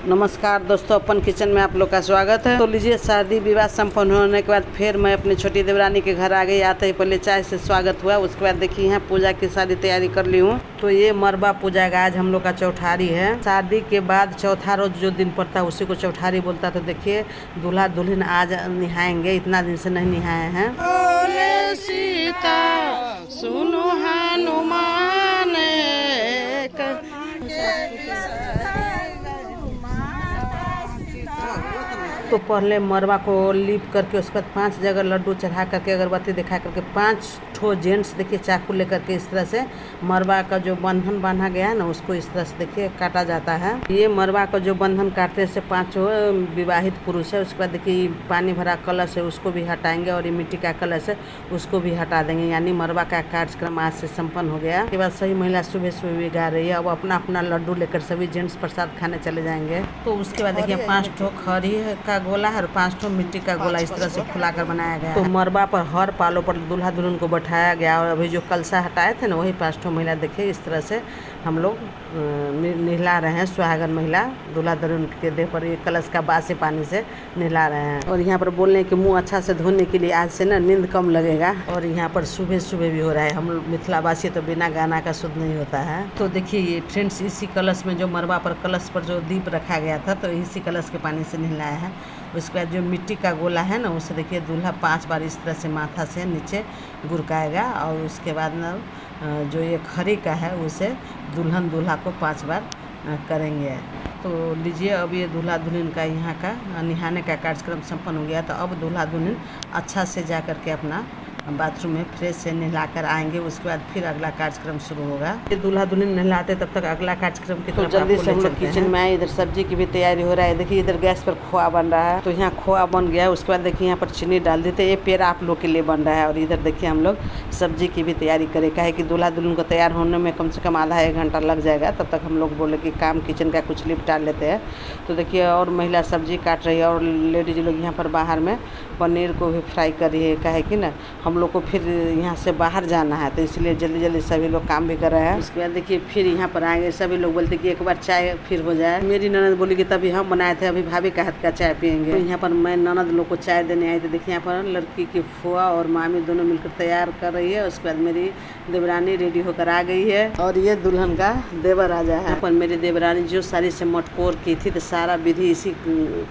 नमस्कार दोस्तों, अपन किचन में आप लोग का स्वागत है। तो लीजिए, शादी विवाह संपन्न होने के बाद फिर मैं अपनी छोटी देवरानी के घर आ गई। आते ही पहले चाय से स्वागत हुआ, उसके बाद देखिए यहाँ पूजा की सारी तैयारी कर ली हूँ। तो ये मरबा पूजा का आज हम लोग का चौठारी है। शादी के बाद चौथा रोज जो दिन पड़ता है उसी को चौठारी बोलता। तो देखिए दूल्हा दुल्हन आज नहाएंगे, इतना दिन से नहीं नहाए हैं। बोले सीता सुनो हनुमान तो पहले मरवा को लीप करके उसके बाद 5 जगह लड्डू चढ़ा करके अगरबत्ती दिखा करके 5 ठो जेंट्स देखिए चाकू लेकर के इस तरह से मरवा का जो बंधन बांधा गया है ना उसको इस तरह से देखिए काटा जाता है। ये मरवा का जो बंधन काटते से 5 विवाहित पुरुष है। उसके बाद देखिए पानी भरा कलश है उसको भी हटाएंगे और ये मिट्टी का कलश है उसको भी हटा देंगे। यानी मरवा का कार्यक्रम आज से संपन्न हो गया। उसके बाद सभी महिला सुबह सुबह भी गा रही है। अब अपना अपना लड्डू लेकर सभी जेंट्स प्रसाद खाने चले जाएंगे। तो उसके बाद देखिए 5 ठो खरी का गोला है और 5 ठो मिट्टी का गोला इस तरह से फुला कर बनाया गया। तो मरबा पर हर पालों पर दूल्हा दुल्हन को बैठाया गया और अभी जो कलसा हटाए थे ना वही 5 ठो महिला देखिए इस तरह से हम लोग नहला रहे हैं। सुहागन महिला दूल्हा दुल्हन के देह पर ये कलश का बासी पानी से नहला रहे हैं। और यहाँ पर बोलने कि मुँह अच्छा से धोने के लिए आज से ना नींद कम लगेगा। और यहाँ पर सुबह सुबह भी हो रहा है। हम लोग मिथिलावासी तो बिना गाना का शुद्ध नहीं होता है। तो देखिए ये फ्रेंड्स इसी कलश में जो मरबा पर कलश पर जो दीप रखा गया था तो इसी कलश के पानी से नहलाया है। उसके बाद जो मिट्टी का गोला है ना उसे देखिए दूल्हा 5 बार इस तरह से माथा से नीचे गुरकाएगा और उसके बाद ना जो ये खरी का है उसे दुल्हन दूल्हा को 5 बार करेंगे। तो लीजिए अब ये दूल्हा दुल्हन का यहाँ का नहाने का कार्यक्रम संपन्न हो गया। तो अब दूल्हा दुल्हन अच्छा से जा कर के अपना बाथरूम में फ्रेश से नहला कर आएंगे। उसके बाद फिर अगला कार्यक्रम शुरू होगा। ये दूल्हा दुल्हन नहलाते तब तक अगला कार्यक्रम की तरफ जल्दी से हम लोग किचन में आए। इधर सब्जी की भी तैयारी हो रहा है। देखिए इधर गैस पर खोआ बन रहा है। तो यहाँ खोआ बन गया। उसके बाद देखिए यहाँ पर चीनी डाल देते। ये पेड़ा आप लोग के लिए बन रहा है। और इधर देखिए हम लोग सब्जी की भी तैयारी करें। काहे कि दूल्हा दुल्हन को तैयार होने में कम से कम आधा 1 घंटा लग जाएगा। तब तक हम लोग बोले कि काम किचन का कुछ निपटा लेते हैं। तो देखिए और महिला सब्जी काट रही है और लेडीज लोग यहाँ पर बाहर में पनीर को भी फ्राई कर रही है। काहे कि ना हम लोग को फिर यहाँ से बाहर जाना है तो इसलिए जल्दी जल्दी सभी लोग काम भी कर रहे हैं। उसके बाद देखिए फिर यहाँ पर आएंगे। सभी लोग बोलते कि एक बार चाय फिर हो जाए। मेरी ननद बोली कि तभी हम बनाए थे, अभी भाभी का हाथ का चाय पियेंगे। तो यहाँ पर मैं ननद लोग को चाय देने आई। तो देखिए यहाँ पर लड़की की फुआ और मामी दोनों मिलकर तैयार कर रही है। उसके बाद मेरी देवरानी रेडी होकर आ गई है और ये दुल्हन का देवर राजा है। यहाँ पर मेरी देवरानी जो साड़ी से मटकोर की थी तो सारा विधि इसी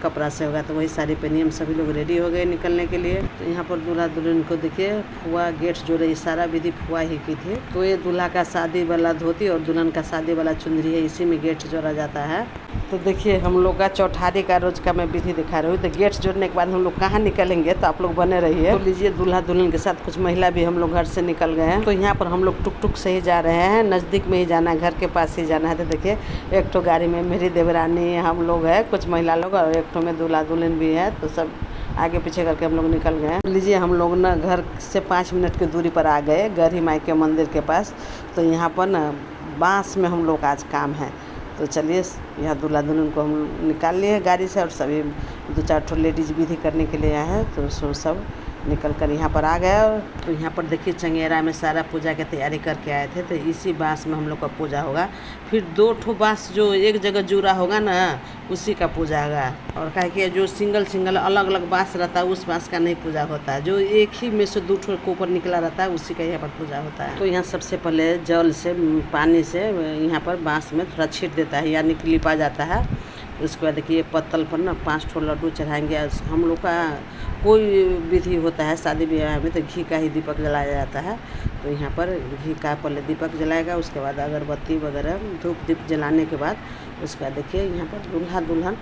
कपड़ा से होगा। तो वही साड़ी पहनी हम सभी लोग रेडी हो गए निकलने के लिए। तो यहाँ पर दूल्हा दुल्हन को देखिए फुआ गेट जो रही सारा विधि फुआ ही की थी। तो ये दूल्हा का शादी वाला धोती और दुल्हन का शादी वाला चुंदरी है, इसी में गेट जोड़ा जाता है। तो देखिए हम लोग का चौठारी का रोज का मैं विधि दिखा रही हूँ। तो गेट जोड़ने के बाद हम लोग कहाँ निकलेंगे तो आप लोग बने रहिए। तो लीजिए दूल्हा दुल्हन के साथ कुछ महिला भी हम लोग घर से निकल गए हैं। तो यहाँ पर हम लोग टुक टुक से ही जा रहे हैं, नज़दीक में ही जाना है, घर के पास ही जाना है। तो देखिए एक ठो गाड़ी में मेरी देवरानी हम लोग है, कुछ महिला लोग और एक ठो में दूल्हा दुल्हन भी है। तो सब आगे पीछे करके हम लोग निकल गए। लीजिए हम लोग ना घर से 5 मिनट की दूरी पर आ गए, गढ़ी माई के मंदिर के पास। तो यहाँ पर ना बांस में हम लोग आज काम है। तो चलिए यहाँ दूल्हा दुल्हन को हम निकाल लिए गाड़ी से और सभी 2-4 ठो लेडीज विधि करने के लिए आए हैं। तो सब निकल कर यहाँ पर आ गया। तो यहाँ पर देखिए चंगेरा में सारा पूजा की तैयारी करके आए थे। तो इसी बांस में हम लोग का पूजा होगा। फिर 2 ठो बांस जो एक जगह जुड़ा होगा ना उसी का पूजा होगा। और कहे कि जो सिंगल अलग अलग बांस रहता है उस बांस का नहीं पूजा होता है। जो एक ही में से 2 ठो के ऊपर निकला रहता है उसी का यहाँ पर पूजा होता है। तो यहाँ सबसे पहले जल से पानी से यहाँ पर बांस में थोड़ा छीट देता है यानी कि लिपा जाता है। उसके बाद देखिए पत्तल पर ना 5 ठो लड्डू चढ़ाएंगे। हम लोग का कोई विधि होता है शादी ब्याह में तो घी का ही दीपक जलाया जाता है। तो यहाँ पर घी का पहले दीपक जलाएगा, उसके बाद अगरबत्ती वगैरह धूप दीप जलाने के बाद उसके बाद देखिए यहाँ पर दूल्हा दुल्हन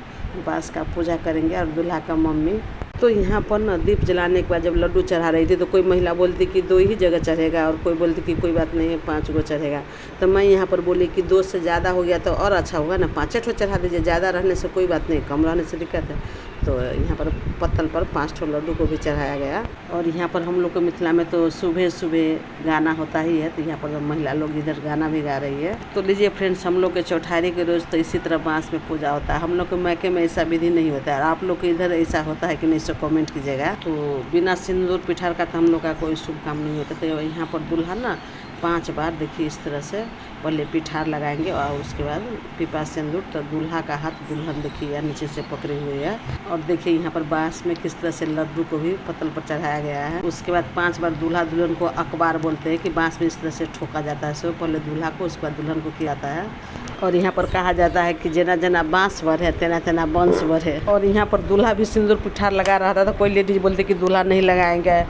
बांस का पूजा करेंगे और दूल्हा का मम्मी। तो यहाँ पर ना दीप जलाने के बाद जब लड्डू चढ़ा रही थी तो कोई महिला बोलती कि 2 ही जगह चढ़ेगा और कोई बोलती कि कोई बात नहीं है 5 गो चढ़ेगा। तो मैं यहाँ पर बोली कि 2 से ज़्यादा हो गया तो और अच्छा होगा ना, 5 ठो चढ़ा दीजिए, ज़्यादा रहने से कोई बात नहीं, कम रहने से दिक्कत है। तो यहाँ पर पत्तल पर 5 ठो लड्डू को भी चढ़ाया गया। और यहाँ पर हम लोग को मिथिला में तो सुबह सुबह गाना होता ही है। तो यहाँ पर महिला लोग इधर गाना भी गा रही है। तो लीजिए फ्रेंड्स हम लोग के चौठारी के रोज़ तो इसी तरह बांस में पूजा होता है। हम लोग के मैके में ऐसा विधि नहीं होता है। आप लोग के इधर ऐसा होता है कि नहीं, सो कमेंट कीजिएगा। तो बिना सिंदूर पिठार का तो हम लोग का कोई शुभ काम नहीं होता। तो यहाँ पर दूल्हा ना 5 बार देखिए इस तरह से पहले पिठार लगाएंगे और उसके बाद पीपा सिंदूर। तो दूल्हा का हाथ दुल्हन देखिए या नीचे से पकड़े हुए है। और देखिए यहाँ पर बांस में किस तरह से लड्डू को भी पतल पर चढ़ाया गया है। उसके बाद 5 बार दूल्हा दुल्हन को अखबार बोलते हैं कि बांस में इस तरह से ठोका जाता है। सो पहले दूल्हा को उसके बाद दुल्हन को किया जाता है। और यहाँ पर कहा जाता है कि जना जना बांस बढ़े तेना तेना वंश बढ़े। और यहाँ पर दूल्हा भी सिंदूर पिठार लगा रहा था। तो कोई लेडीज बोलती कि दूल्हा नहीं लगाएंगे,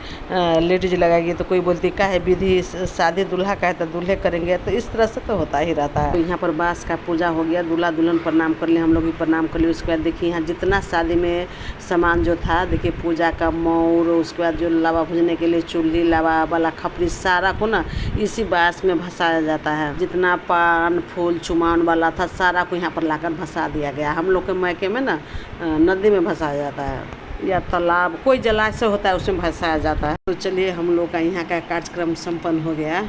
लेडीज लगाएगी। तो कोई बोलती का है विधि शादी दूल्हा का है तो दूल्हे करेंगे। तो इस तरह से तो होता ही रहता है। तो यहाँ पर बांस का पूजा हो गया, दूल्हा दुल्हन प्रणाम कर लिए, हम लोग भी प्रणाम कर लिए। उसके बाद देखिए यहाँ जितना शादी में सामान जो था देखिए पूजा का मौर, उसके बाद जो लावा भुजने के लिए चूल्ही, लावा वाला खपरी, सारा को ना इसी बांस में भसाया जाता है। जितना पान फूल चुमान वाला था सारा को यहाँ पर लाकर भसा दिया गया। हम लोग के मैके में ना नदी में भसाया जाता है या तालाब, कोई जलाशय होता है उसमें भसाया जाता है। तो चलिए हम लोग का यहाँ का कार्यक्रम संपन्न हो गया।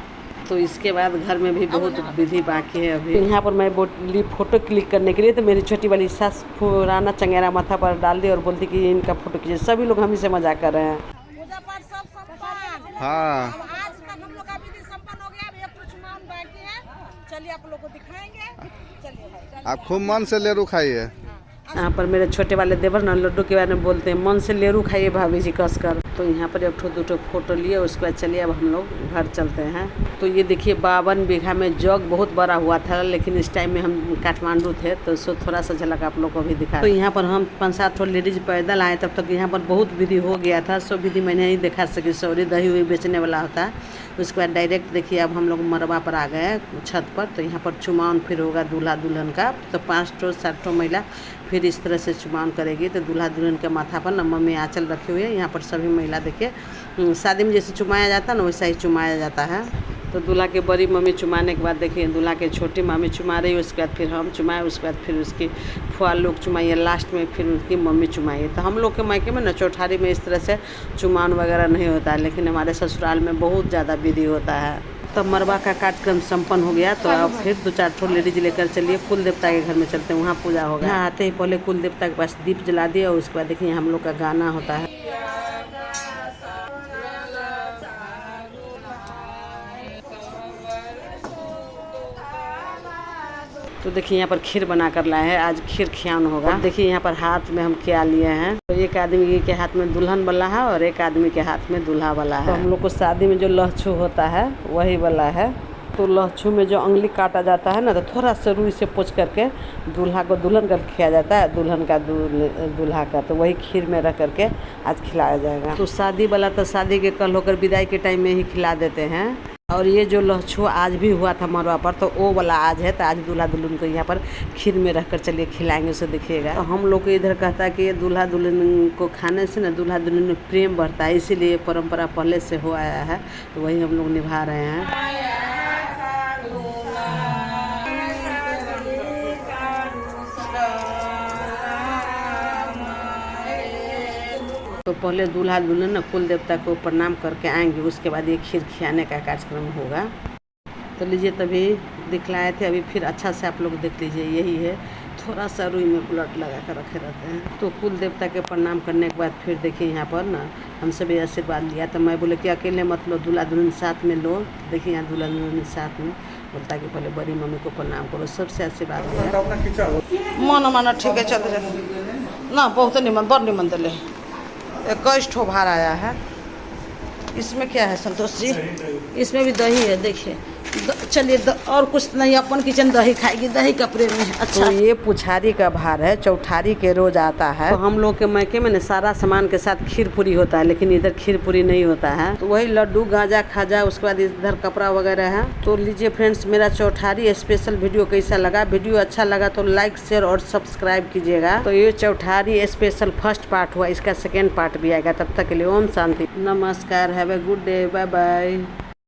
तो इसके बाद घर में भी बहुत विधि बाकी है अभी। यहाँ पर मैं बोली फ़ोटो क्लिक करने के लिए, तो मेरी छोटी वाली सास पुराना चंगेरा माथा पर डाल दी और बोलती कि इनका फ़ोटो खींचे। सभी लोग हम से मजाक कर रहे हैं। पूजा पाठ सब संपन्न। हाँ, अब आज तक हम लोग का विधि संपन्न हो गया। अब एक तो चुनाव बाकी है, चलिए आप लोग को दिखाएंगे। चलिए भाई, आप खूब मन से लेरू खाइए। यहाँ पर मेरे छोटे वाले देवर ना लड्डू के बारे में बोलते हैं मन से लेरू खाइए भाभी जी कस कर। तो यहाँ पर 1-2 फोटो लिए, उसके बाद चलिए अब हम लोग घर चलते हैं। तो ये देखिए 52 बीघा में जग बहुत बड़ा हुआ था, लेकिन इस टाइम में हम काठमांडू थे तो सो थोड़ा सा झलक आप लोग को भी दिखा। तो यहाँ पर हम 5-7 लेडीज पैदल आए, तब तक यहाँ पर बहुत विधि हो गया था। सो विधि मैंने नहीं दिखा सकी, सॉरी, दही हुई बेचने वाला होता है। उसके बाद डायरेक्ट देखिए अब हम लोग मरवा पर आ गए छत पर। तो यहाँ पर चुमावन फिर होगा दूल्हा दुल्हन का। तो 5-7 महिला फिर इस तरह से चुमावन करेगी। तो दूल्हा दुल्हन के माथा पर ना मम्मी आंचल रखी हुई है। यहाँ पर सभी महिला देखिए शादी में जैसे चुमाया जाता है ना वैसा ही चुमाया जाता है। तो दूल्हा के बड़ी मम्मी चुमाने के बाद देखिए दूल्हा के छोटी मामी चुमा रही है। उसके बाद फिर हम चुमाए, उसके बाद फिर उसकी फुआ लोग चुमाइए, लास्ट में फिर उनकी मम्मी चुमाइए। तो हम लोग के मायके में ना चौठारी में इस तरह से चुमान वगैरह नहीं होता है, लेकिन हमारे ससुराल में बहुत ज़्यादा विधि होता है। तब मरवा का कार्यक्रम संपन्न हो गया। तो अब फिर 2-4 लेडीज लेकर चलिए कुल देवता के घर में चलते हैं, वहाँ पूजा होगा। यहाँ आते ही पहले कुल देवता के पास दीप जला दिए और उसके बाद देखिए हम लोग का गाना होता है। तो देखिए यहाँ पर खीर बना कर लाए हैं, आज खीर खियान होगा। देखिए यहाँ पर हाथ में हम क्या लिए हैं। तो एक आदमी के हाथ में दुल्हन वाला है और एक आदमी के हाथ में दूल्हा वाला है। तो हम लोग को शादी में जो लहछू होता है वही वाला है। तो लहछू में जो अंगली काटा जाता है ना, तो थोड़ा सा रुई से पोंछ करके दूल्हा को दुल्हन का खिलाया जाता है, दुल्हन का दूल्हा का। तो वही खीर में रख करके आज खिलाया जाएगा। तो शादी वाला तो शादी के कल होकर विदाई के टाइम में ही खिला देते हैं। और ये जो लहछू आज भी हुआ था मरवा पर, तो वो वाला आज है। तो आज दूल्हा दुल्हन को यहाँ पर खीर में रखकर चलिए खिलाएंगे, उसे देखिएगा। तो हम लोग को इधर कहता है कि ये दूल्हा दुल्हन को खाने से ना दूल्हा दुल्हन में प्रेम बढ़ता है, इसीलिए परंपरा पहले से हो आया है। तो वही हम लोग निभा रहे हैं। तो पहले दूल्हा दुल्हन ना कुल देवता को प्रणाम करके आएंगे, उसके बाद ये खीर खिलाने का कार्यक्रम होगा। तो लीजिए तभी दिखलाए थे, अभी फिर अच्छा से आप लोग देख लीजिए। यही है, थोड़ा सा रुई में ब्लड लगा कर रखे रहते हैं। तो कुल देवता के प्रणाम करने के बाद फिर देखिए यहाँ पर ना हमसे भी आशीर्वाद लिया। तो मैं बोले कि अकेले मत लो, दूल्हा दुल्हन साथ में लो। देखिए यहाँ दूल्हा दुल्हन साथ में बोलता कि पहले बड़ी मम्मी को प्रणाम करो, सबसे आशीर्वाद लिया। मन ठीक है, चलते ना बहुत निमन बड़ निमन दिले 21 ठो भार आया है। इसमें क्या है संतोष जी? इसमें भी दही है, देखिए। चलिए और कुछ नहीं, अपन किचन दही खाएगी, दही का प्रेम है। अच्छा, तो ये पुछारी का भार है, चौठारी के रोज आता है। तो हम लोग के मैके में ना सारा सामान के साथ खीर पूरी होता है, लेकिन इधर खीर पूरी नहीं होता है। तो वही लड्डू गाजा खाजा, उसके बाद इधर कपड़ा वगैरह है। तो लीजिए फ्रेंड्स, मेरा चौठारी स्पेशल वीडियो कैसा लगा? वीडियो अच्छा लगा तो लाइक शेयर और सब्सक्राइब कीजिएगा। तो ये चौठारी स्पेशल फर्स्ट पार्ट हुआ, इसका सेकेंड पार्ट भी आएगा। तब तक के लिए ओम शांति, नमस्कार, have a good day, bye bye.